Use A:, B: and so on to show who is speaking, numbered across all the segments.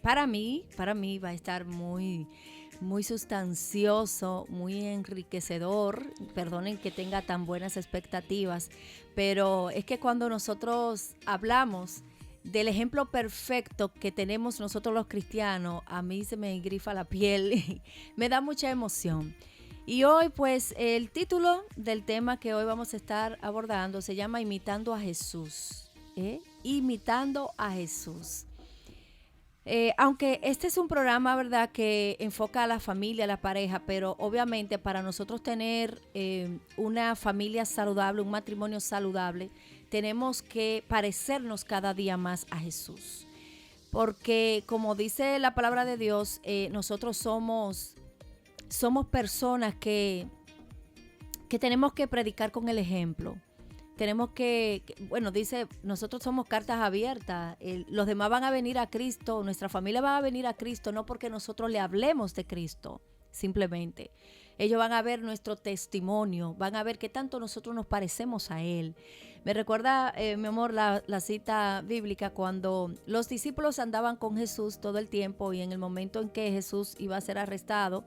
A: para mí va a estar muy sustancioso, muy enriquecedor. Perdonen que tenga tan buenas expectativas, pero es que cuando nosotros hablamos del ejemplo perfecto que tenemos nosotros los cristianos, a mí se me engrifa la piel y me da mucha emoción. Y hoy, pues, el título del tema que hoy vamos a estar abordando se llama Imitando a Jesús. Imitando a Jesús. Aunque este es un programa, ¿verdad?, que enfoca a la familia, a la pareja, pero obviamente para nosotros tener una familia saludable, un matrimonio saludable, tenemos que parecernos cada día más a Jesús. Porque como dice la palabra de Dios, nosotros somos personas que tenemos que predicar con el ejemplo. Tenemos bueno, dice, nosotros somos cartas abiertas. Los demás van a venir a Cristo, nuestra familia va a venir a Cristo, no porque nosotros le hablemos de Cristo, simplemente. Ellos van a ver nuestro testimonio, van a ver qué tanto nosotros nos parecemos a Él. Me recuerda, mi amor, la cita bíblica cuando los discípulos andaban con Jesús todo el tiempo y en el momento en que Jesús iba a ser arrestado,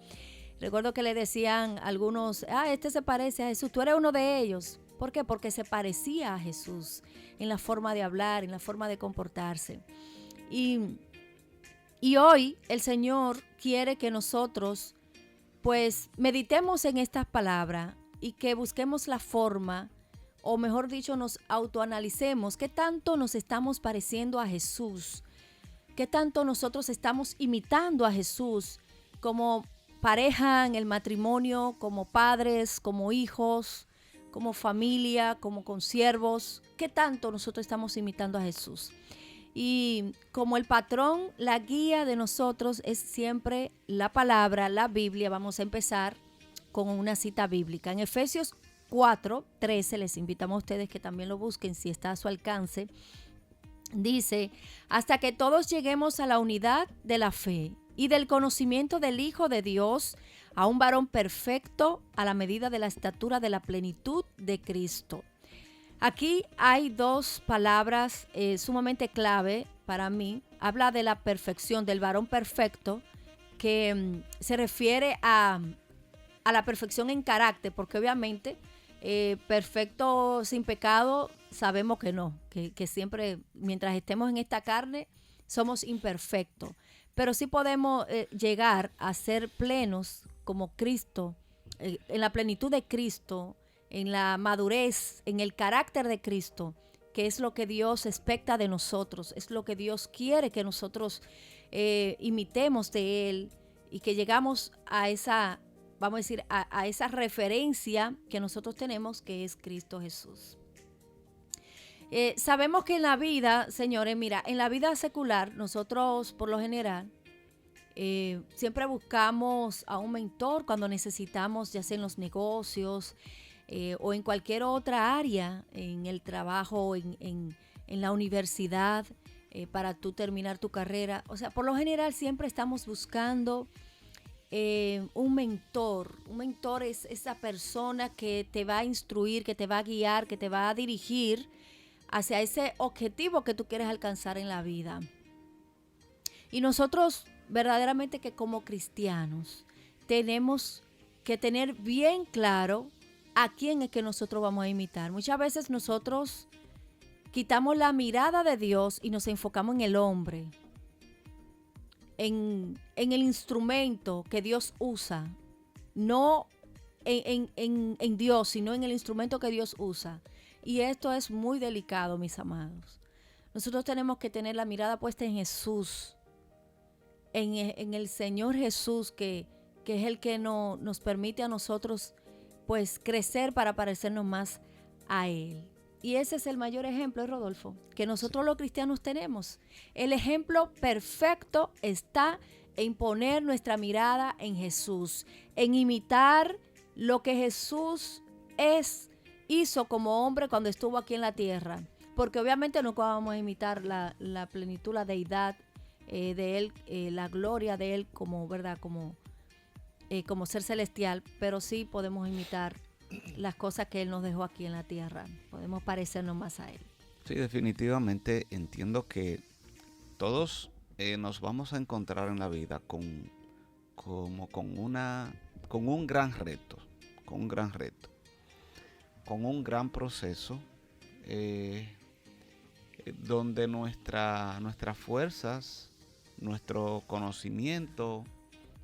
A: recuerdo que le decían algunos, este se parece a Jesús, tú eres uno de ellos. ¿Por qué? Porque se parecía a Jesús en la forma de hablar, en la forma de comportarse. Y hoy el Señor quiere que nosotros pues meditemos en estas palabras y que busquemos la forma, o mejor dicho, nos autoanalicemos qué tanto nos estamos pareciendo a Jesús, qué tanto nosotros estamos imitando a Jesús como pareja en el matrimonio, como padres, como hijos, como familia, como consiervos, qué tanto nosotros estamos imitando a Jesús. Y como el patrón, la guía de nosotros es siempre la palabra, la Biblia. Vamos a empezar con una cita bíblica. En Efesios 4:13, les invitamos a ustedes que también lo busquen si está a su alcance. Dice, hasta que todos lleguemos a la unidad de la fe y del conocimiento del Hijo de Dios, a un varón perfecto a la medida de la estatura de la plenitud de Cristo. Aquí hay dos palabras sumamente clave para mí. Habla de la perfección, del varón perfecto, que se refiere a la perfección en carácter, porque obviamente perfecto sin pecado sabemos que no, que siempre mientras estemos en esta carne somos imperfectos, pero sí podemos llegar a ser plenos como Cristo, en la plenitud de Cristo, en la madurez, en el carácter de Cristo, que es lo que Dios expecta de nosotros, es lo que Dios quiere que nosotros imitemos de Él y que llegamos a esa, vamos a decir, a esa referencia que nosotros tenemos, que es Cristo Jesús. Sabemos que en la vida, señores, mira, en la vida secular, nosotros por lo general, siempre buscamos a un mentor cuando necesitamos, ya sea en los negocios o en cualquier otra área, en el trabajo, en la universidad, para tú terminar tu carrera. O sea, por lo general siempre estamos buscando un mentor. Un mentor es esa persona que te va a instruir, que te va a guiar, que te va a dirigir hacia ese objetivo que tú quieres alcanzar en la vida. Y nosotros verdaderamente que como cristianos tenemos que tener bien claro a quién es que nosotros vamos a imitar. Muchas veces nosotros quitamos la mirada de Dios y nos enfocamos en el hombre, en el instrumento que Dios usa, no en Dios, sino en el instrumento que Dios usa. Y esto es muy delicado, mis amados. Nosotros tenemos que tener la mirada puesta en Jesús, en el Señor Jesús, que es el que nos permite a nosotros pues crecer para parecernos más a Él. Y ese es el mayor ejemplo, Rodolfo, que nosotros los cristianos tenemos. El ejemplo perfecto está en poner nuestra mirada en Jesús, en imitar lo que Jesús hizo como hombre cuando estuvo aquí en la tierra. Porque obviamente no vamos a imitar la plenitud, la deidad de Él, la gloria de Él como, ¿verdad? Como ser celestial, pero sí podemos imitar las cosas que Él nos dejó aquí en la tierra. Podemos parecernos más a Él.
B: Sí, definitivamente entiendo que todos nos vamos a encontrar en la vida con un gran reto, con un gran reto, con un gran proceso, eh, donde nuestras fuerzas, nuestro conocimiento,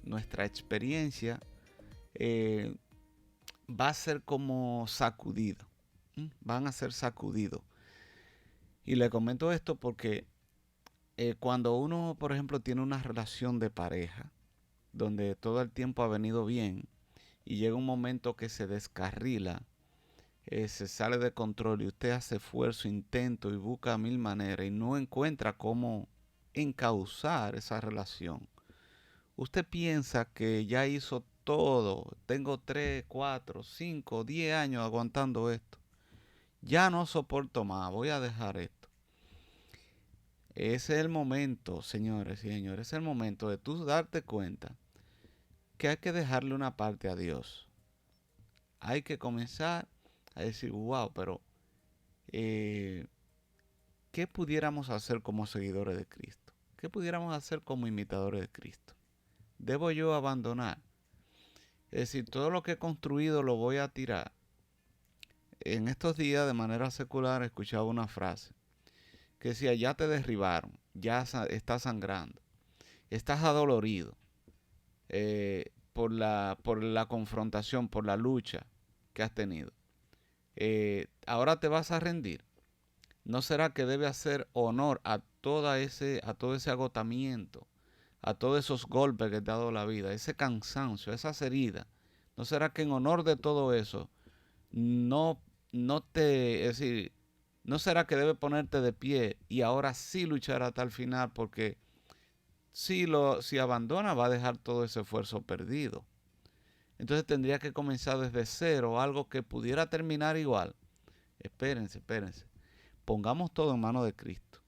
B: nuestra experiencia eh, va a ser como sacudido, van a ser sacudidos. Y le comento esto porque cuando uno, por ejemplo, tiene una relación de pareja, donde todo el tiempo ha venido bien, y llega un momento que se descarrila, se sale de control y usted hace esfuerzo, intento y busca mil maneras y no encuentra cómo encauzar esa relación. Usted piensa que ya hizo todo, tengo 3, 4, 5, 10 años aguantando esto. Ya no soporto más, voy a dejar esto. Ese es el momento, señores y señores, es el momento de tú darte cuenta que hay que dejarle una parte a Dios. Hay que comenzar a decir, wow, pero eh, ¿qué pudiéramos hacer como seguidores de Cristo? ¿Qué pudiéramos hacer como imitadores de Cristo? ¿Debo yo abandonar? Es decir, todo lo que he construido lo voy a tirar. En estos días, de manera secular, escuchaba una frase que decía, ya te derribaron, ya estás sangrando, estás adolorido por la confrontación, por la lucha que has tenido. Ahora te vas a rendir. ¿No será que debe hacer honor a todo ese agotamiento, a todos esos golpes que te ha dado la vida, ese cansancio, esas heridas? ¿No será que en honor de todo eso no, es decir, no será que debe ponerte de pie y ahora sí luchar hasta el final? Porque si abandona va a dejar todo ese esfuerzo perdido. Entonces tendría que comenzar desde cero, algo que pudiera terminar igual. Espérense, espérense. Pongamos todo en manos de Cristo.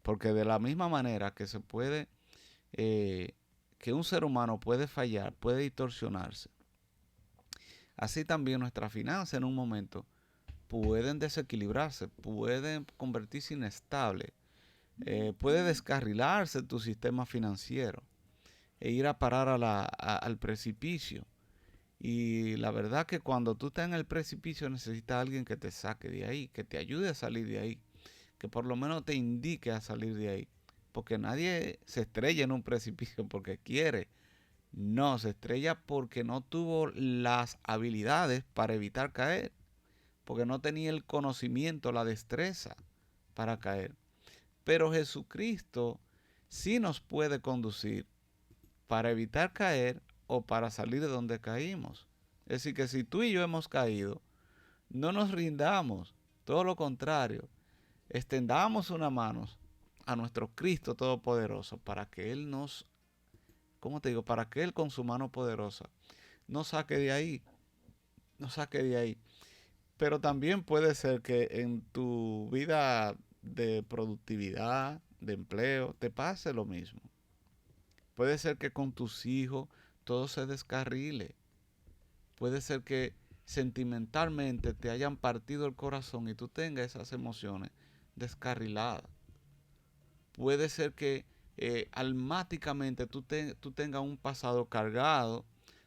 B: Porque de la misma manera que se puede, que un ser humano puede fallar, puede distorsionarse, así también nuestras finanzas en un momento pueden desequilibrarse, pueden convertirse inestables, puede descarrilarse tu sistema financiero e ir a parar al precipicio. Y la verdad que cuando tú estás en el precipicio necesitas a alguien que te saque de ahí, que te ayude a salir de ahí, que por lo menos te indique a salir de ahí. Porque nadie se estrella en un precipicio porque quiere. No, se estrella porque no tuvo las habilidades para evitar caer. Porque no tenía el conocimiento, la destreza para caer. Pero Jesucristo sí nos puede conducir para evitar caer o para salir de donde caímos. Es decir, que si tú y yo hemos caído, no nos rindamos, todo lo contrario, extendamos una mano a nuestro Cristo Todopoderoso para que Él nos, ¿cómo te digo? Para que Él con su mano poderosa nos saque de ahí, nos saque de ahí. Pero también puede ser que en tu vida de productividad, de empleo, te pase lo mismo. Puede ser que con tus hijos todo se descarrile. Puede ser que sentimentalmente te hayan partido el corazón y tú tengas esas emociones descarriladas. Puede ser que almáticamente tú tengas un pasado cargado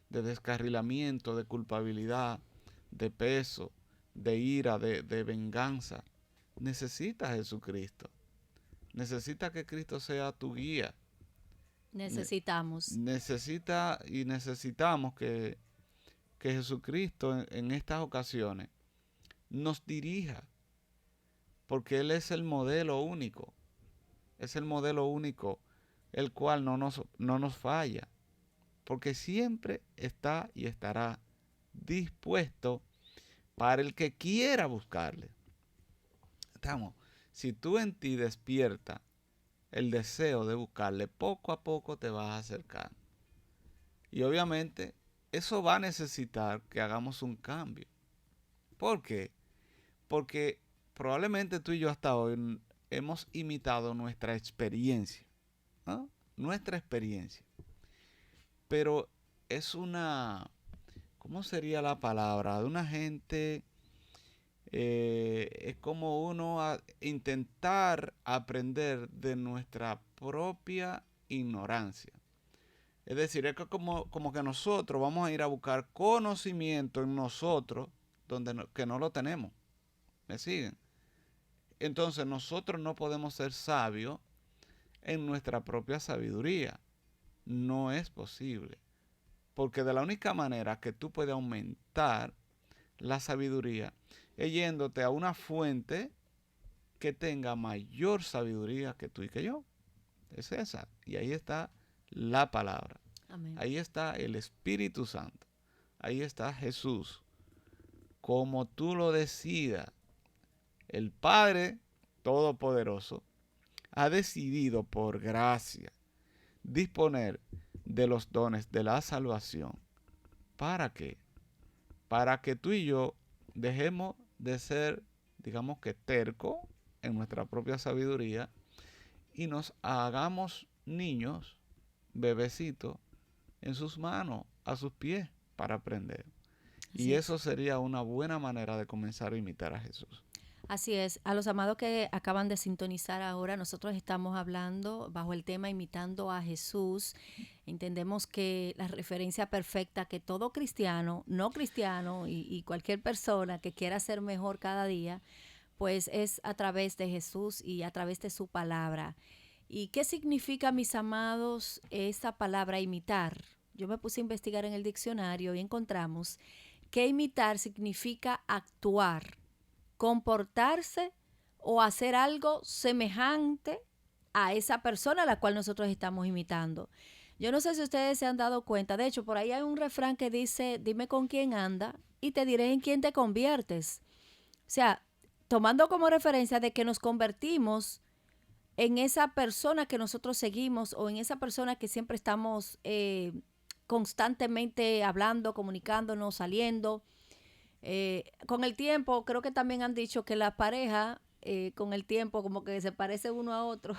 B: de descarrilamiento, de culpabilidad, de peso, de ira, de venganza. Necesitas a Jesucristo. Necesitas que Cristo sea tu guía. Ne-
A: Necesitamos.
B: necesitamos que Jesucristo en estas ocasiones nos dirija, porque Él es el modelo único. Es el modelo único, el cual no nos falla, porque siempre está y estará dispuesto para el que quiera buscarle. Estamos, si tú en ti despierta el deseo de buscarle, poco a poco te vas a acercar. Y obviamente eso va a necesitar que hagamos un cambio. ¿Por qué? Porque probablemente tú y yo hasta hoy hemos imitado nuestra experiencia, ¿no? Nuestra experiencia. Pero es una, ¿cómo sería la palabra? De una gente es como intentar aprender de nuestra propia ignorancia. Es decir, es que como que nosotros vamos a ir a buscar conocimiento en nosotros que no lo tenemos. ¿Me siguen? Entonces nosotros no podemos ser sabios en nuestra propia sabiduría. No es posible. Porque de la única manera que tú puedes aumentar la sabiduría es yéndote a una fuente que tenga mayor sabiduría que tú y que yo. Es esa. Y ahí está la palabra.
A: Amén.
B: Ahí está el Espíritu Santo. Ahí está Jesús. Como tú lo decidas, el Padre Todopoderoso ha decidido por gracia disponer de los dones de la salvación. ¿Para qué? Para que tú y yo dejemos de ser, digamos que tercos en nuestra propia sabiduría y nos hagamos niños, bebecitos, en sus manos, a sus pies, para aprender. Y eso sería una buena manera de comenzar a imitar a Jesús.
A: Así es. A los amados que acaban de sintonizar ahora, nosotros estamos hablando bajo el tema imitando a Jesús. Entendemos que la referencia perfecta que todo cristiano, no cristiano y cualquier persona que quiera ser mejor cada día, pues es a través de Jesús y a través de su palabra. ¿Y qué significa, mis amados, esta palabra imitar? Yo me puse a investigar en el diccionario y encontramos que imitar significa actuar, comportarse o hacer algo semejante a esa persona a la cual nosotros estamos imitando. Yo no sé si ustedes se han dado cuenta, de hecho, por ahí hay un refrán que dice, dime con quién anda y te diré en quién te conviertes. O sea, tomando como referencia de que nos convertimos en esa persona que nosotros seguimos o en esa persona que siempre estamos constantemente hablando, comunicándonos, saliendo. Con el tiempo, creo que también han dicho que la pareja, con el tiempo, como que se parece uno a otro.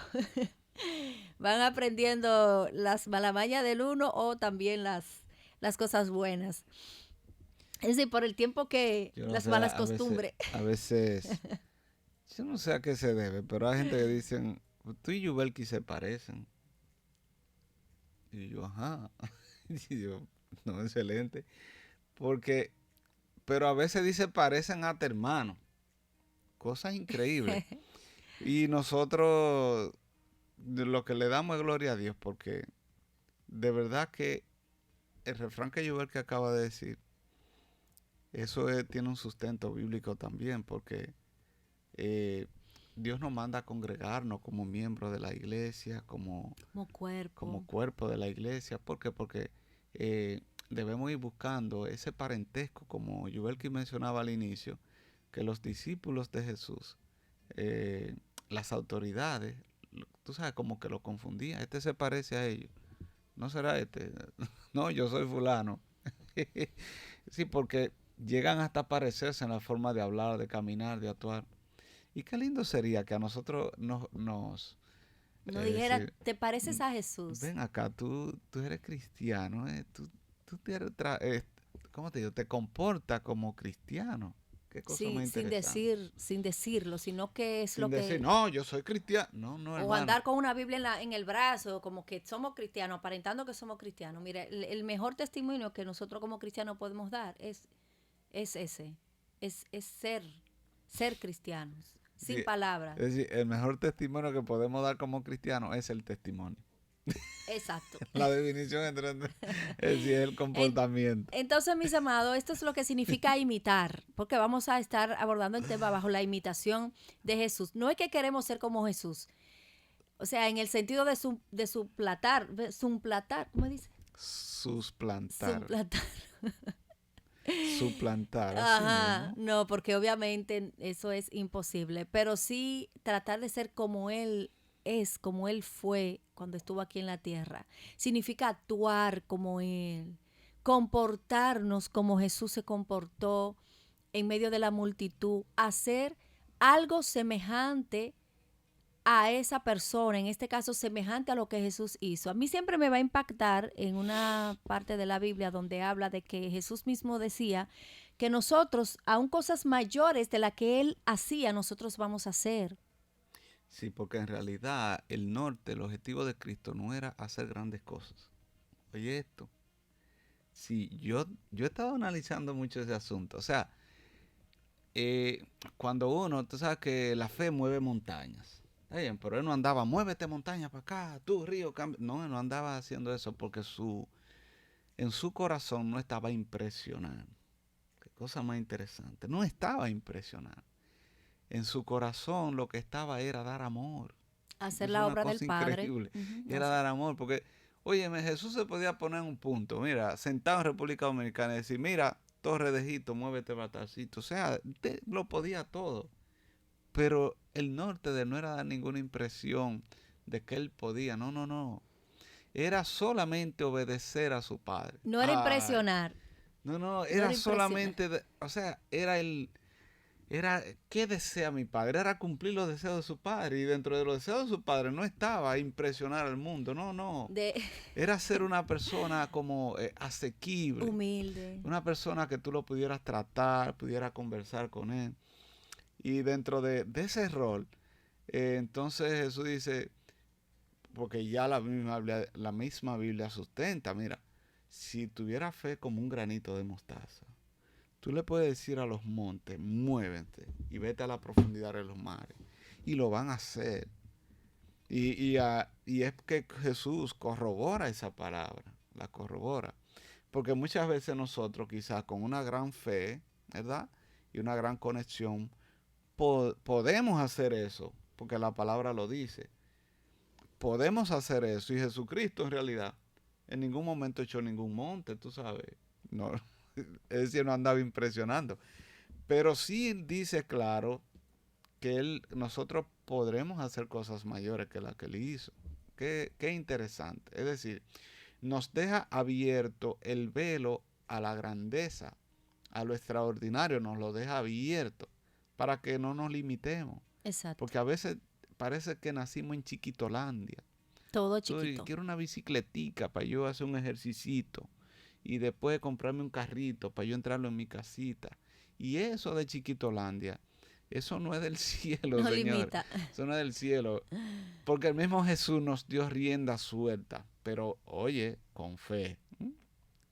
A: Van aprendiendo las malamañas del uno o también las cosas buenas. Es decir, por el tiempo que
B: Yo no
A: las
B: sé,
A: malas costumbres.
B: a veces, yo no sé a qué se debe, pero hay gente que dicen, tú y Yubelki se parecen. Y yo, ajá. Y yo, no, excelente. Porque, pero a veces dice parecen hasta hermanos. Cosas increíbles. Y nosotros lo que le damos es gloria a Dios, porque de verdad que el refrán que Yubelki acaba de decir, tiene un sustento bíblico también, porque Dios nos manda a congregarnos como miembros de la iglesia, como cuerpo de la iglesia. ¿Por qué? Porque debemos ir buscando ese parentesco, como Yubelki mencionaba al inicio, que los discípulos de Jesús, las autoridades, tú sabes, como que lo confundía. Este se parece a ellos. ¿No será este? No, yo soy fulano. Sí, porque llegan hasta parecerse en la forma de hablar, de caminar, de actuar. Y qué lindo sería que a nosotros nos
A: No dijera,
B: decir,
A: te pareces a Jesús.
B: ven acá, tú eres cristiano, tú ¿cómo te digo? Te comportas como cristiano. Qué cosa
A: Sí,
B: más interesante.
A: sin decirlo, sino que es
B: Sin
A: lo
B: decir,
A: que...
B: no, yo soy cristiano. No, no,
A: O
B: hermano.
A: andar con una Biblia en el brazo, como que somos cristianos, aparentando que somos cristianos. Mire, el mejor testimonio que nosotros como cristianos podemos dar es ese, es ser cristianos, sin
B: Sí,
A: palabras.
B: es decir, el mejor testimonio que podemos dar como cristianos es el testimonio.
A: Exacto.
B: La definición es el
A: En-
B: comportamiento.
A: entonces, mis amados, esto es lo que significa imitar, porque vamos a estar abordando el tema bajo la imitación de Jesús. No es que queremos ser como Jesús, o sea, en el sentido de suplantar, ¿cómo dice?
B: Susplantar.
A: Suplantar.
B: Suplantar, así
A: Ajá,
B: mismo.
A: no, porque obviamente eso es imposible, pero sí tratar de ser como Él es, como Él fue cuando estuvo aquí en la tierra. Significa actuar como Él, comportarnos como Jesús se comportó en medio de la multitud, hacer algo semejante a esa persona, en este caso semejante a lo que Jesús hizo. A mí siempre me va a impactar en una parte de la Biblia donde habla de que Jesús mismo decía que nosotros, aún cosas mayores de las que Él hacía, nosotros vamos a hacer.
B: Sí, porque en realidad el norte, el objetivo de Cristo no era hacer grandes cosas. Oye esto, sí, yo he estado analizando mucho ese asunto. O sea, eh, cuando uno, tú sabes que la fe mueve montañas. Está bien, pero él no andaba, muévete montaña para acá, tú río, cambia. No, él no andaba haciendo eso porque en su corazón no estaba impresionando. Qué cosa más interesante. No estaba impresionando. En su corazón lo que estaba era dar amor.
A: Hacer
B: Es
A: la
B: una
A: obra del
B: cosa
A: Padre.
B: increíble.
A: Ujú,
B: Era dar amor. Porque, óyeme, Jesús se podía poner en un punto. Mira, sentado en República Dominicana y decir, mira, Torre de Egipto, muévete batacito. O sea, lo podía todo. Pero el norte de él no era dar ninguna impresión de que él podía. No, no, no. Era solamente obedecer a su padre.
A: no era
B: Ay,
A: impresionar,
B: no, no,
A: no
B: era
A: era impresionar.
B: solamente, o sea, era, ¿qué desea mi padre? Era cumplir los deseos de su padre. Y dentro de los deseos de su padre no estaba impresionar al mundo. No, no.
A: De
B: Era ser una persona como asequible.
A: humilde.
B: Una persona que tú lo pudieras tratar, pudieras conversar con él. Y dentro de ese rol, entonces Jesús dice, porque ya la misma Biblia sustenta, mira, si tuviera fe como un granito de mostaza, tú le puedes decir a los montes, muévete y vete a la profundidad de los mares. Y lo van a hacer. Y es que Jesús corrobora esa palabra, la corrobora. Porque muchas veces nosotros quizás con una gran fe, ¿verdad? Y una gran conexión, podemos hacer eso, porque la palabra lo dice. Podemos hacer eso. Y Jesucristo en realidad en ningún momento echó ningún monte, tú sabes. No, es decir, no andaba impresionando. Pero sí dice claro que nosotros podremos hacer cosas mayores que las que él hizo. Qué interesante. Es decir, nos deja abierto el velo a la grandeza, a lo extraordinario, nos lo deja abierto para que no nos limitemos.
A: Exacto.
B: Porque a veces parece que nacimos en Chiquitolandia.
A: Todo
B: Yo
A: chiquito.
B: quiero una bicicletica para yo hacer un ejercicito y después comprarme un carrito para yo entrarlo en mi casita. Y eso de Chiquitolandia, eso no es del cielo,
A: No
B: señor.
A: limita.
B: Eso no es del cielo. Porque el mismo Jesús nos dio rienda suelta. Pero oye, con fe.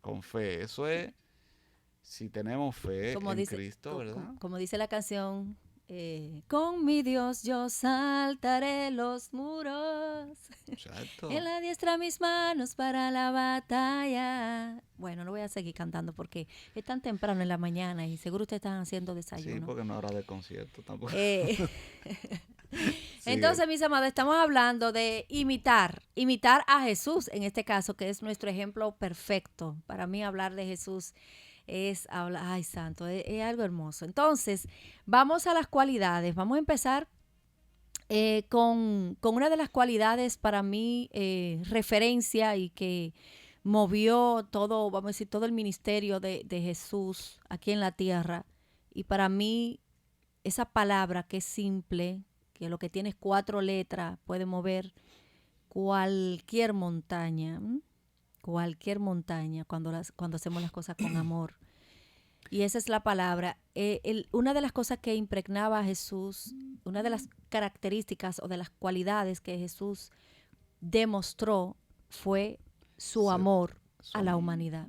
B: Con fe. Eso es, si tenemos fe
A: Como
B: en
A: dice,
B: Cristo, ¿verdad?
A: como dice la canción, con mi Dios yo saltaré los muros. En
B: Exacto.
A: la diestra mis manos para la batalla. Bueno, no voy a seguir cantando porque es tan temprano en la mañana y seguro ustedes están haciendo
B: Sí,
A: desayuno.
B: porque no era de concierto tampoco.
A: Eh,
B: Sigue.
A: entonces, mis amados, estamos hablando de imitar a Jesús, en este caso, que es nuestro ejemplo perfecto. Para mí hablar de Jesús es hablar, ay, santo, es algo hermoso. Entonces, vamos a las cualidades. Vamos a empezar con una de las cualidades para mí referencia y que movió todo, vamos a decir, todo el ministerio de Jesús aquí en la tierra. Y para mí, esa palabra que es simple, que lo que tiene es 4 letras, puede mover cualquier montaña, ¿m? Cualquier montaña cuando hacemos las cosas con amor. Y esa es la palabra. Una de las cosas que impregnaba a Jesús, una de las características o de las cualidades que Jesús demostró fue su
B: Se-
A: amor a la
B: Somos.
A: humanidad.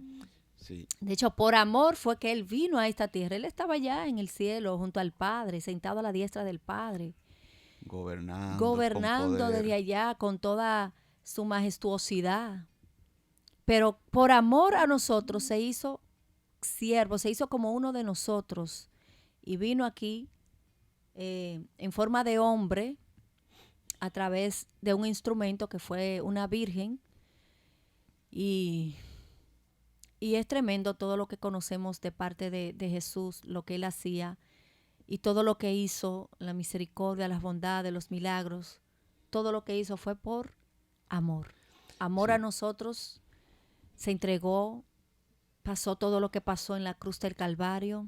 B: Sí,
A: De hecho, por amor fue que Él vino a esta tierra. Él estaba ya en el cielo junto al Padre, sentado a la diestra del Padre,
B: gobernando con
A: gobernando desde
B: poder.
A: allá con toda su majestuosidad. Pero por amor a nosotros se hizo siervo, se hizo como uno de nosotros y vino aquí en forma de hombre a través de un instrumento que fue una virgen y, y es tremendo todo lo que conocemos de parte de Jesús, lo que él hacía y todo lo que hizo, la misericordia, las bondades, los milagros, todo lo que hizo fue por amor. Amor a
B: Sí,
A: nosotros, se entregó, pasó todo lo que pasó en la cruz del Calvario.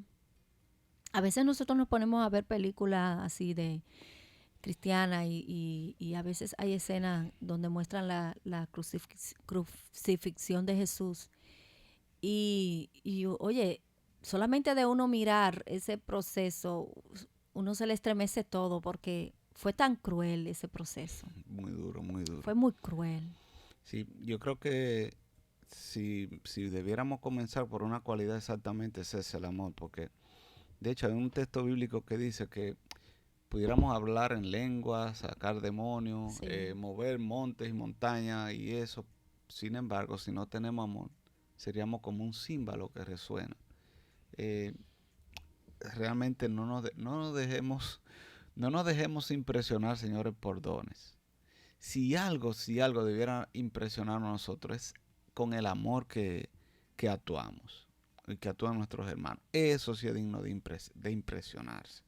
A: A veces nosotros nos ponemos a ver películas así de cristiana y a veces hay escenas donde muestran la crucifixión de Jesús. Y oye, solamente de uno mirar ese proceso, uno se le estremece todo porque fue tan cruel ese proceso.
B: Muy duro, muy duro.
A: Fue muy cruel.
B: Sí, yo creo que si debiéramos comenzar por una cualidad exactamente es el amor, porque de hecho hay un texto bíblico que dice que pudiéramos hablar en lengua, sacar demonios,
A: Sí.
B: mover montes y montañas y eso. Sin embargo, si no tenemos amor, seríamos como un címbalo que resuena. Eh, Realmente no nos dejemos impresionar, señores, por dones. Si algo debiera impresionarnos a nosotros es con el amor que actuamos y que actúan nuestros hermanos. Eso sí es digno de impresionarse.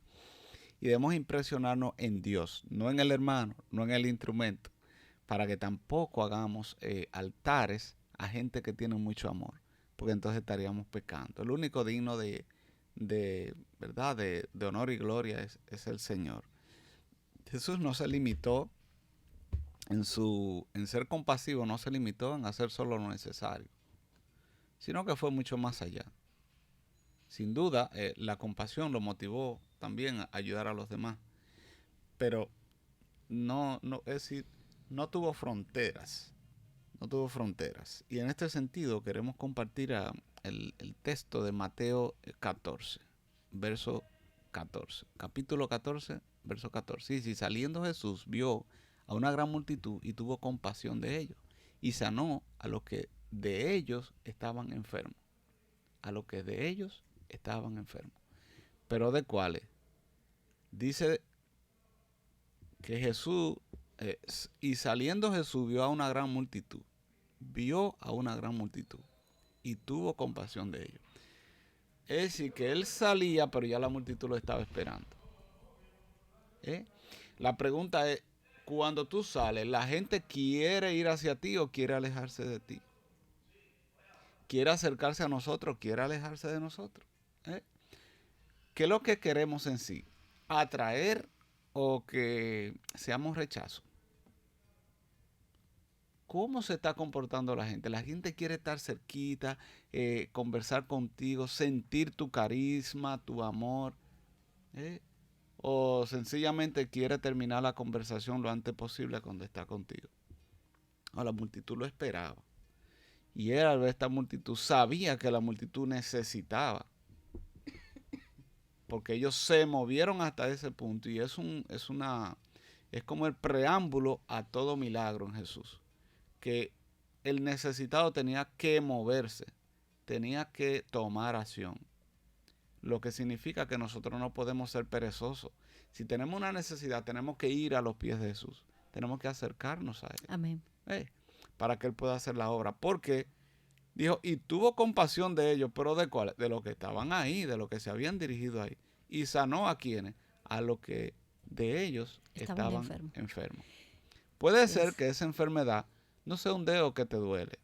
B: Y debemos impresionarnos en Dios, no en el hermano, no en el instrumento, para que tampoco hagamos altares a gente que tiene mucho amor, porque entonces estaríamos pecando. El único digno ¿verdad? De honor y gloria es el Señor. Jesús no se limitó en ser compasivo, no se limitó en hacer solo lo necesario, sino que fue mucho más allá. Sin duda, la compasión lo motivó también a ayudar a los demás, pero es decir, no tuvo fronteras, no tuvo fronteras. Y en este sentido queremos compartir el texto de Mateo 14, verso 14, capítulo 14, verso 14. Y si saliendo Jesús vio a una gran multitud y tuvo compasión de ellos, y sanó a los que de ellos estaban enfermos, a los que de ellos estaban enfermos. ¿Pero de cuáles? Dice que Jesús, y saliendo Jesús vio a una gran multitud y tuvo compasión de ellos. Es decir, que él salía, pero ya la multitud lo estaba esperando. ¿Eh? La pregunta es, cuando tú sales, ¿la gente quiere ir hacia ti o quiere alejarse de ti? ¿Quiere acercarse a nosotros o quiere alejarse de nosotros? ¿Eh? ¿Qué es lo que queremos en sí? ¿Atraer o que seamos rechazo? ¿Cómo se está comportando la gente? La gente quiere estar cerquita, conversar contigo, sentir tu carisma, tu amor. ¿Eh? O sencillamente quiere terminar la conversación lo antes posible cuando está contigo. O la multitud lo esperaba. Y él al ver esta multitud sabía que la multitud necesitaba. Porque ellos se movieron hasta ese punto y es como el preámbulo a todo milagro en Jesús. Que el necesitado tenía que moverse, tenía que tomar acción. Lo que significa que nosotros no podemos ser perezosos. Si tenemos una necesidad, tenemos que ir a los pies de Jesús. Tenemos que acercarnos a Él.
A: Amén.
B: Para que Él pueda hacer la obra. Porque dijo, y tuvo compasión de ellos, pero ¿de cuáles? De los que estaban ahí, de los que se habían dirigido ahí. Y sanó a quienes, a los que de ellos estaban enfermos. Puede ser que esa enfermedad no sea un dedo que te duele.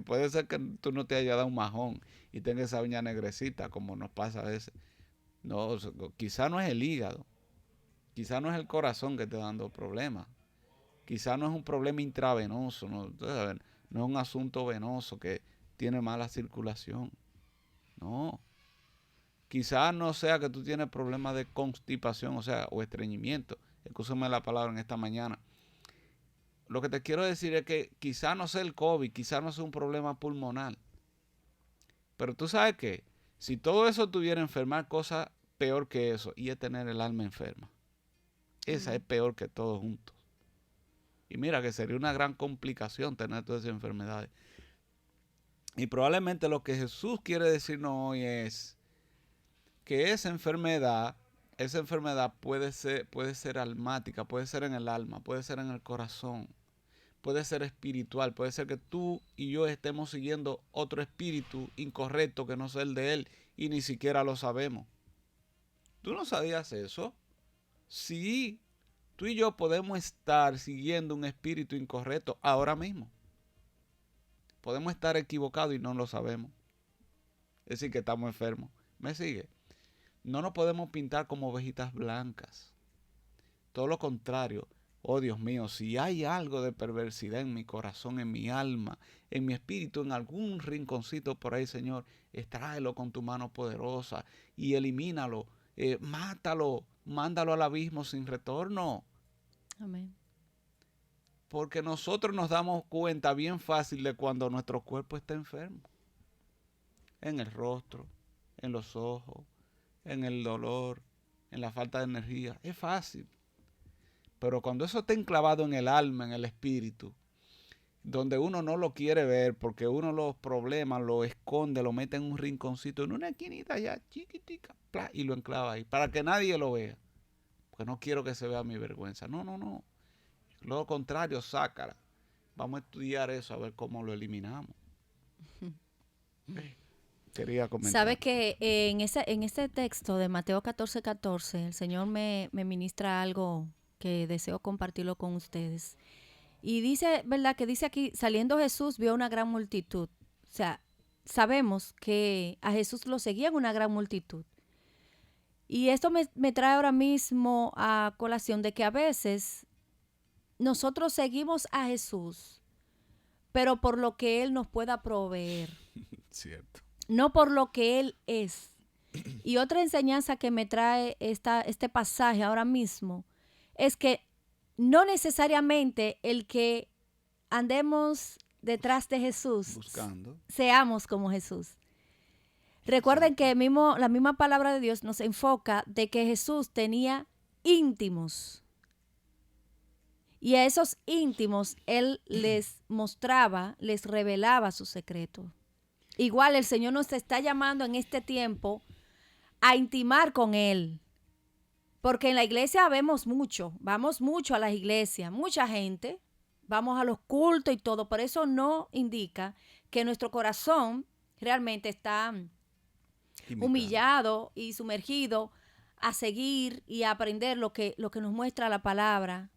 B: Puede ser que tú no te hayas dado un majón y tengas esa uña negrecita, como nos pasa a veces. No, quizá no es el hígado, quizá no es el corazón que te está dando problemas, quizá no es un problema intravenoso, no es un asunto venoso que tiene mala circulación. No, quizá no sea que tú tienes problemas de constipación, o estreñimiento. Escúchame la palabra en esta mañana. Lo que te quiero decir es que quizá no sea el COVID, quizá no sea un problema pulmonar. Pero tú sabes que si todo eso tuviera enfermar, cosa peor que eso, y es tener el alma enferma. Esa es peor que todo juntos. Y mira que sería una gran complicación tener todas esas enfermedades. Y probablemente lo que Jesús quiere decirnos hoy es que esa enfermedad puede ser almática, puede ser en el alma, puede ser en el corazón, puede ser espiritual, puede ser que tú y yo estemos siguiendo otro espíritu incorrecto que no sea el de Él y ni siquiera lo sabemos. ¿Tú no sabías eso? Sí, tú y yo podemos estar siguiendo un espíritu incorrecto ahora mismo. Podemos estar equivocados y no lo sabemos. Es decir, que estamos enfermos. ¿Me sigue? No nos podemos pintar como ovejitas blancas. Todo lo contrario, Oh Dios mío, si hay algo de perversidad en mi corazón, en mi alma, en mi espíritu, en algún rinconcito por ahí, Señor, extráelo con tu mano poderosa y elimínalo, mátalo, mándalo al abismo sin retorno.
A: Amén.
B: Porque nosotros nos damos cuenta bien fácil de cuando nuestro cuerpo está enfermo. En el rostro, en los ojos, en el dolor, en la falta de energía. Es fácil. Pero cuando eso está enclavado en el alma, en el espíritu, donde uno no lo quiere ver porque uno los problemas lo esconde, lo mete en un rinconcito, en una esquinita allá, chiquitica, y lo enclava ahí, para que nadie lo vea. Porque no quiero que se vea mi vergüenza. No, no, no. Lo contrario, sácala. Vamos a estudiar eso, a ver cómo lo eliminamos. Quería comentar.
A: Sabe que en ese texto de Mateo 14:14, el Señor me ministra algo que deseo compartirlo con ustedes. Y dice, ¿verdad? Que dice aquí, saliendo Jesús vio una gran multitud. O sea, sabemos que a Jesús lo seguían una gran multitud. Y esto me trae ahora mismo a colación de que a veces nosotros seguimos a Jesús, pero por lo que Él nos pueda proveer.
B: Cierto.
A: No por lo que Él es. Y otra enseñanza que me trae este pasaje ahora mismo es que no necesariamente el que andemos detrás de Jesús
B: Buscando.
A: seamos como Jesús. Recuerden que la misma palabra de Dios nos enfoca de que Jesús tenía íntimos. Y a esos íntimos Él les mostraba, les revelaba sus secretos. Igual el Señor nos está llamando en este tiempo a intimar con Él. Porque en la iglesia vamos mucho a las iglesias, mucha gente, vamos a los cultos y todo. Por eso no indica que nuestro corazón realmente está humillado y sumergido a seguir y a aprender lo que nos muestra la palabra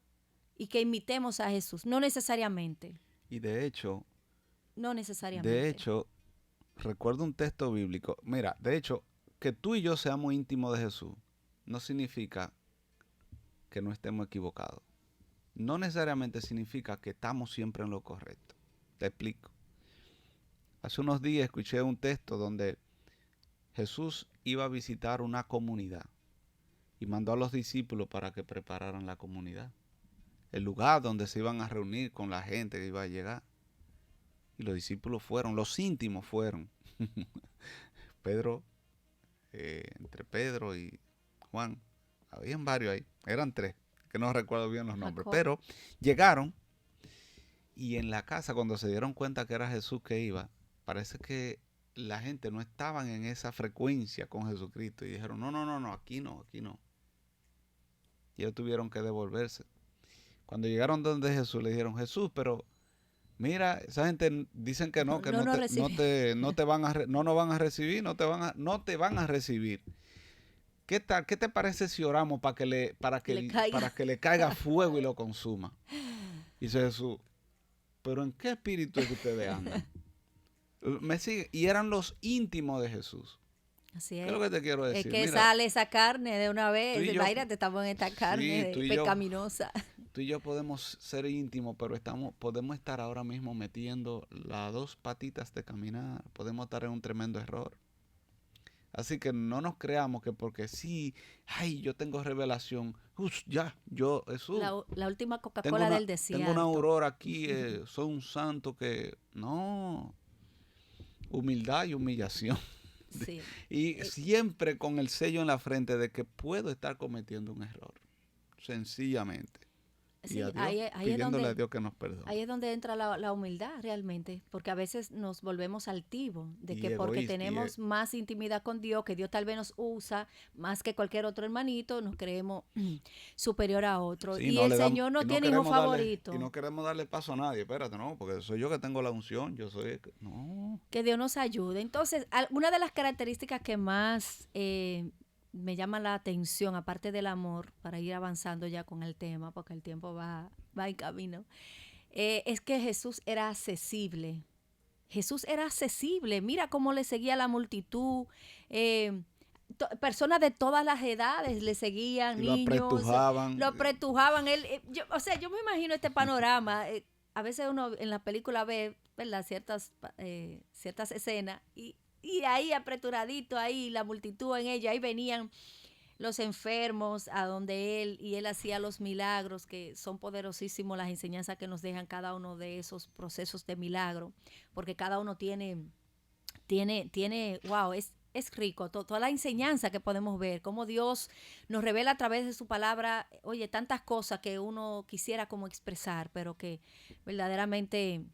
A: y que imitemos a Jesús. No necesariamente.
B: Y de hecho,
A: no necesariamente.
B: De hecho, recuerdo un texto bíblico. Mira, de hecho, que tú y yo seamos íntimos de Jesús no significa que no estemos equivocados. No necesariamente significa que estamos siempre en lo correcto. Te explico. Hace unos días escuché un texto donde Jesús iba a visitar una comunidad y mandó a los discípulos para que prepararan la comunidad, el lugar donde se iban a reunir con la gente que iba a llegar. Y los discípulos fueron, los íntimos fueron. Pedro, entre Pedro y Juan, habían varios ahí, eran 3, que no recuerdo bien los nombres, pero llegaron y en la casa cuando se dieron cuenta que era Jesús que iba, parece que la gente no estaban en esa frecuencia con Jesucristo y dijeron, no, aquí no. Y ellos tuvieron que devolverse. Cuando llegaron donde Jesús, le dijeron, Jesús, pero mira, esa gente dicen que no te van a recibir. ¿Qué tal? ¿Qué te parece si oramos para que le caiga fuego y lo consuma? Dice Jesús, pero ¿en qué espíritu es que ustedes andan? Me sigue. Y eran los íntimos de Jesús.
A: Así es.
B: ¿Qué es lo que te quiero decir?
A: Es que mira, sale esa carne de una vez. Imagínate, estamos en esta carne pecaminosa.
B: Tú y yo podemos ser íntimos, pero podemos estar ahora mismo metiendo las 2 patitas de caminar. Podemos estar en un tremendo error. Así que no nos creamos que porque sí, yo tengo revelación. Jesús.
A: La última Coca-Cola del desierto.
B: Tengo una aurora aquí, soy un santo que... No. Humildad y humillación. Sí. Y siempre con el sello en la frente de que puedo estar cometiendo un error. Sencillamente. Sí, pidiéndole a Dios que nos perdone.
A: Ahí es donde entra la humildad realmente, porque a veces nos volvemos altivos, de que porque tenemos más intimidad con Dios, que Dios tal vez nos usa más que cualquier otro hermanito, nos creemos superior a otro. Sí, y el Señor no tiene hijo favorito.
B: Y no queremos darle paso a nadie, espérate, no, porque soy yo que tengo la unción, no.
A: Que Dios nos ayude. Entonces, una de las características que más... me llama la atención, aparte del amor, para ir avanzando ya con el tema, porque el tiempo va en camino, es que Jesús era accesible. Jesús era accesible. Mira cómo le seguía la multitud. personas de todas las edades le seguían,
B: Y lo
A: niños,
B: apretujaban.
A: lo apretujaban. Yo me imagino este panorama. A veces uno en la película ve, ¿verdad?, ciertas escenas y ahí apreturadito, ahí la multitud en ella, ahí venían los enfermos a donde él, y él hacía los milagros, que son poderosísimos las enseñanzas que nos dejan cada uno de esos procesos de milagro, porque cada uno wow, es rico, toda la enseñanza que podemos ver, cómo Dios nos revela a través de su palabra, oye, tantas cosas que uno quisiera como expresar, pero que verdaderamente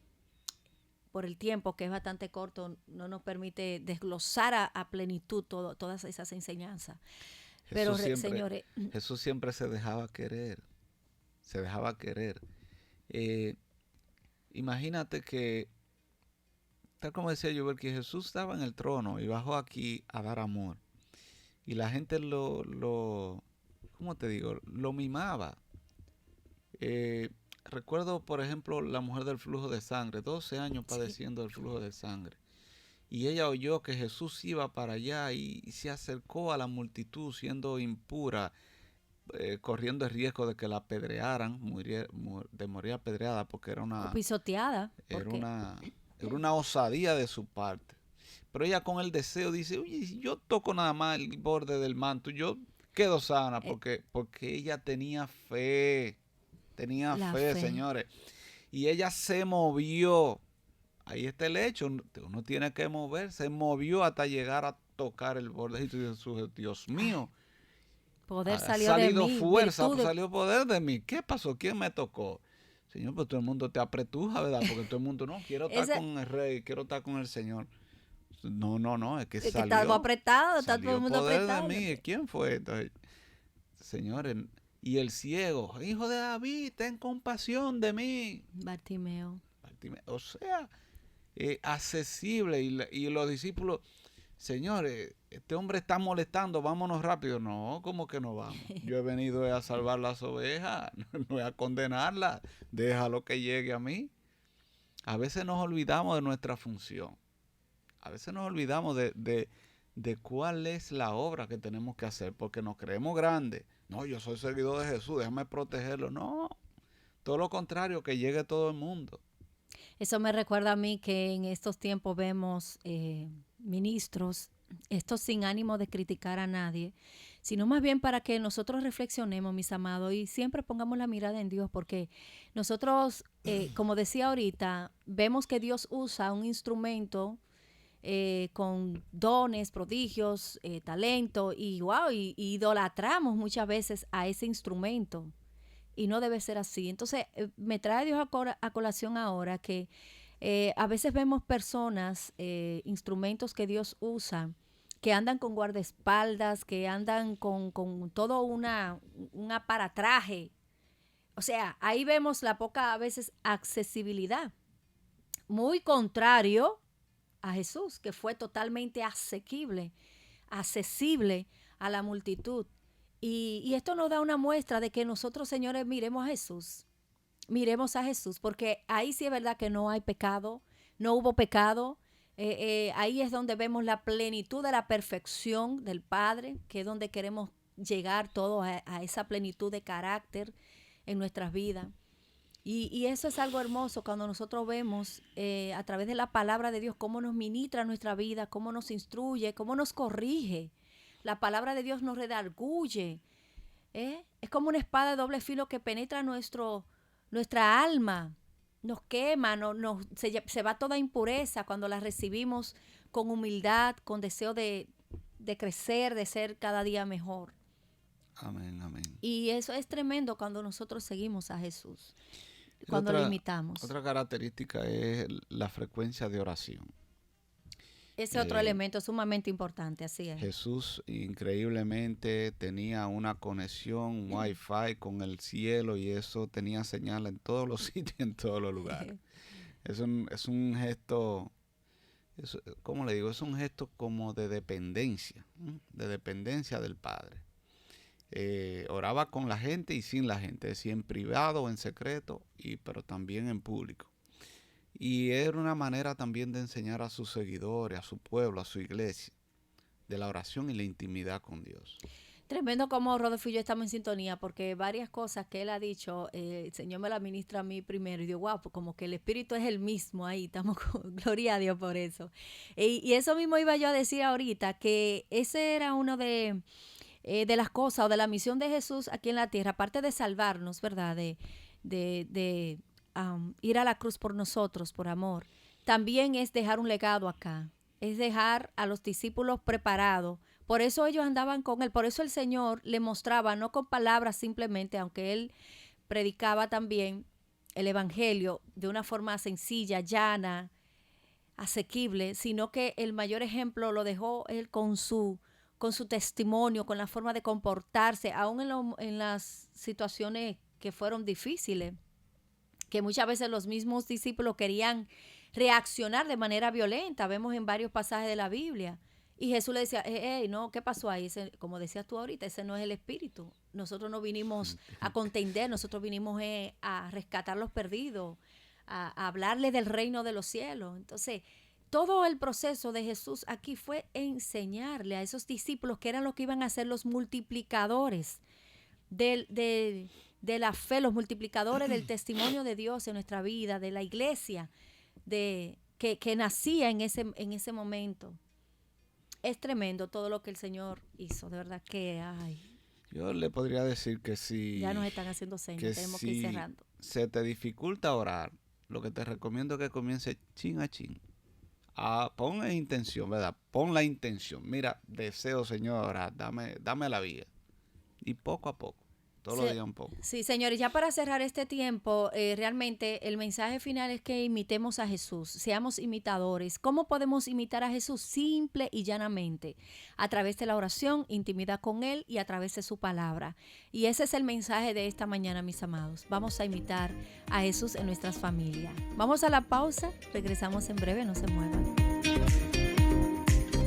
A: por el tiempo, que es bastante corto, no nos permite desglosar a plenitud todas esas enseñanzas. Pero,
B: Jesús siempre,
A: señores,
B: Jesús siempre se dejaba querer, se dejaba querer. Eh, Imagínate que, tal como decía yo, que Jesús estaba en el trono y bajó aquí a dar amor. Y la gente ¿cómo te digo? Lo mimaba. Eh, Recuerdo, por ejemplo, la mujer del flujo de sangre, 12 años
A: sí,
B: padeciendo del flujo de sangre. Y ella oyó que Jesús iba para allá y se acercó a la multitud siendo impura, corriendo el riesgo de que la apedrearan, de morir apedreada, porque
A: o pisoteada,
B: era
A: porque
B: una, era una osadía de su parte. Pero ella con el deseo dice, oye, si yo toco nada más el borde del manto, yo quedo sana,
A: eh,
B: porque ella tenía
A: la
B: fe,
A: fe.
B: señores. Y ella se movió. Ahí está el hecho, uno tiene que moverse, se movió hasta llegar a tocar el borde. Y tú dices, Dios
A: Ay,
B: mío,
A: poder
B: ha
A: salió de
B: salido
A: mí,
B: fuerza,
A: virtud
B: salió poder de mí. ¿Qué pasó? ¿Quién me tocó? Señor, pues todo el mundo te apretuja, ¿verdad? Porque todo el mundo, no, quiero estar
A: ese,
B: con el rey, quiero estar con el Señor. No, no, no, es que
A: que estamos apretados, está todo el
B: salió
A: mundo
B: poder de
A: apretado.
B: mí. ¿Quién fue? Entonces, señores, y el ciego, hijo de David, ten compasión de mí.
A: Bartimeo.
B: O sea, accesible. Y los discípulos, señores, este hombre está molestando, vámonos rápido. No, ¿cómo que no vamos? Yo he venido a salvar las ovejas, no a condenarlas. Déjalo que llegue a mí. A veces nos olvidamos de nuestra función. A veces nos olvidamos de cuál es la obra que tenemos que hacer, porque nos creemos grandes. No, yo soy seguidor de Jesús, déjame protegerlo. No, todo lo contrario, que llegue todo el mundo.
A: Eso me recuerda a mí que en estos tiempos vemos ministros, esto sin ánimo de criticar a nadie, sino más bien para que nosotros reflexionemos, mis amados, y siempre pongamos la mirada en Dios, porque nosotros, como decía ahorita, vemos que Dios usa un instrumento con dones, prodigios, talento, y wow, y idolatramos muchas veces a ese instrumento. Y no debe ser así. Entonces, me trae Dios a colación ahora que a veces vemos personas, instrumentos que Dios usa, que andan con guardaespaldas, que andan con todo un aparatraje. O sea, ahí vemos la poca a veces accesibilidad. Muy contrario a Jesús, que fue totalmente asequible, accesible a la multitud. Y esto nos da una muestra de que nosotros, señores, miremos a Jesús, porque ahí sí es verdad que no hay pecado, no hubo pecado. Ahí es donde vemos la plenitud de la perfección del Padre, que es donde queremos llegar todos a esa plenitud de carácter en nuestras vidas. Y eso es algo hermoso cuando nosotros vemos a través de la palabra de Dios cómo nos ministra nuestra vida, cómo nos instruye, cómo nos corrige. La palabra de Dios nos redarguye. Es como una espada de doble filo que penetra nuestra alma, nos quema, se va toda impureza cuando la recibimos con humildad, con deseo de crecer, de ser cada día mejor.
B: Amén, amén.
A: Y eso es tremendo cuando nosotros seguimos a Jesús,
B: Y
A: cuando lo imitamos.
B: otra característica es la frecuencia de oración.
A: Ese otro
B: Eh,
A: elemento sumamente importante, así es.
B: Jesús increíblemente tenía una conexión Wi-Fi con el cielo y eso tenía señal en todos los sitios, en todos los lugares. Es un gesto, ¿cómo le digo? Es un gesto como de dependencia, ¿no? De dependencia del Padre. Oraba con la gente y sin la gente, es decir, en privado o en secreto, pero también en público. Y era una manera también de enseñar a sus seguidores, a su pueblo, a su iglesia, de la oración y la intimidad con Dios.
A: Tremendo como Rodolfo y yo estamos en sintonía, porque varias cosas que él ha dicho, el Señor me la ministra a mí primero, y digo, wow, pues como que el Espíritu es el mismo ahí, estamos con gloria a Dios por eso. Y eso mismo iba yo a decir ahorita, que ese era uno de las cosas o de la misión de Jesús aquí en la tierra, aparte de salvarnos, ¿verdad? De ir a la cruz por nosotros, por amor, también es dejar un legado acá, es dejar a los discípulos preparados. Por eso ellos andaban con él, por eso el Señor le mostraba, no con palabras simplemente, aunque él predicaba también el evangelio de una forma sencilla, llana, asequible, sino que el mayor ejemplo lo dejó él con su testimonio, con la forma de comportarse, aún en las situaciones que fueron difíciles, que muchas veces los mismos discípulos querían reaccionar de manera violenta. Vemos en varios pasajes de la Biblia. Y Jesús le decía, hey, no, ¿qué pasó ahí? Como decías tú ahorita, ese no es el espíritu. Nosotros no vinimos a contender, nosotros vinimos a rescatar los perdidos, a hablarle del reino de los cielos. Entonces, todo el proceso de Jesús aquí fue enseñarle a esos discípulos que eran los que iban a ser los multiplicadores de la fe, los multiplicadores del testimonio de Dios en nuestra vida, de la iglesia, que nacía en ese momento. Es tremendo todo lo que el Señor hizo, de verdad que, ay.
B: Yo le podría decir que si...
A: Ya nos están haciendo señas, tenemos que ir cerrando.
B: Se te dificulta orar, lo que te recomiendo es que comience chin a chin. Pon en intención, ¿verdad? Pon la intención. Mira, deseo, Señor, orar, dame la vía. Y poco a poco. Todos los días un poco.
A: Sí, señores, ya para cerrar este tiempo, realmente el mensaje final es que imitemos a Jesús, seamos imitadores. ¿Cómo podemos imitar a Jesús? Simple y llanamente, a través de la oración, intimidad con Él y a través de su palabra. Y ese es el mensaje de esta mañana, mis amados. Vamos a imitar a Jesús en nuestras familias. Vamos a la pausa, regresamos en breve, no se muevan.